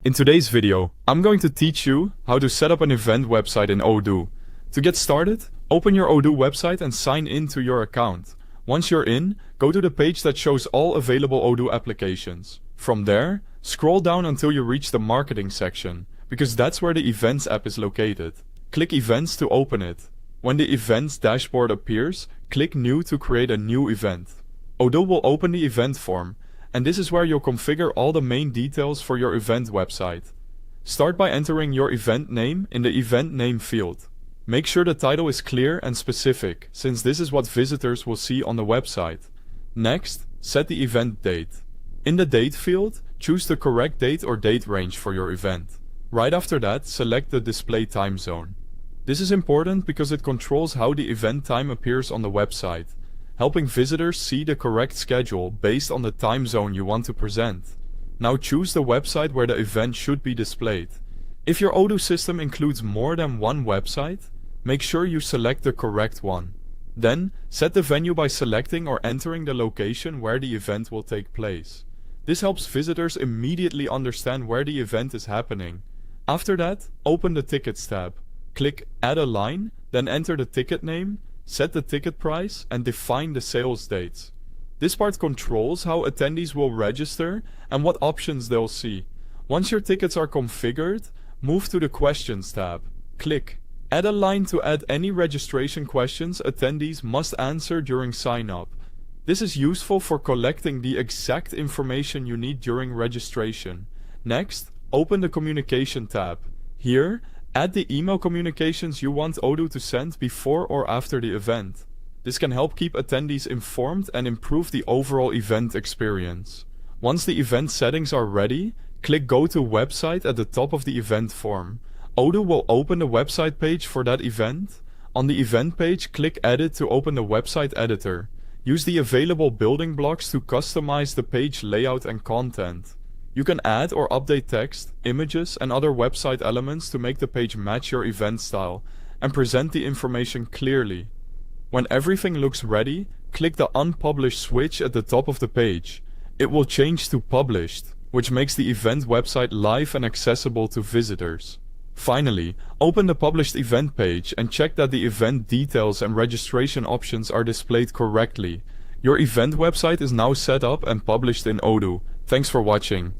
In today's video, I'm going to teach you how to set up an event website in Odoo. To get started, open your Odoo website and sign in to your account. Once you're in, go to the page that shows all available Odoo applications. From there, scroll down until you reach the marketing section, because that's where the Events app is located. Click Events to open it. When the Events dashboard appears, click New to create a new event. Odoo will open the event form, and this is where you'll configure all the main details for your event website. Start by entering your event name in the event name field. Make sure the title is clear and specific, since this is what visitors will see on the website. Next, set the event date. In the date field, choose the correct date or date range for your event. Right after that, select the display time zone. This is important because it controls how the event time appears on the website, helping visitors see the correct schedule based on the time zone you want to present. Now choose the website where the event should be displayed. If your Odoo system includes more than one website, make sure you select the correct one. Then, set the venue by selecting or entering the location where the event will take place. This helps visitors immediately understand where the event is happening. After that, open the Tickets tab. Click Add a line, then enter the ticket name, set the ticket price, and define the sales dates. This part controls how attendees will register and what options they'll see. Once your tickets are configured, move to the Questions tab. Click Add a line to add any registration questions attendees must answer during sign-up. This is useful for collecting the exact information you need during registration. Next, open the Communication tab. Here, add the email communications you want Odoo to send before or after the event. This can help keep attendees informed and improve the overall event experience. Once the event settings are ready, click Go to Website at the top of the event form. Odoo will open the website page for that event. On the event page, click Edit to open the website editor. Use the available building blocks to customize the page layout and content. You can add or update text, images, and other website elements to make the page match your event style and present the information clearly. When everything looks ready, click the Unpublished switch at the top of the page. It will change to Published, which makes the event website live and accessible to visitors. Finally, open the published event page and check that the event details and registration options are displayed correctly. Your event website is now set up and published in Odoo. Thanks for watching.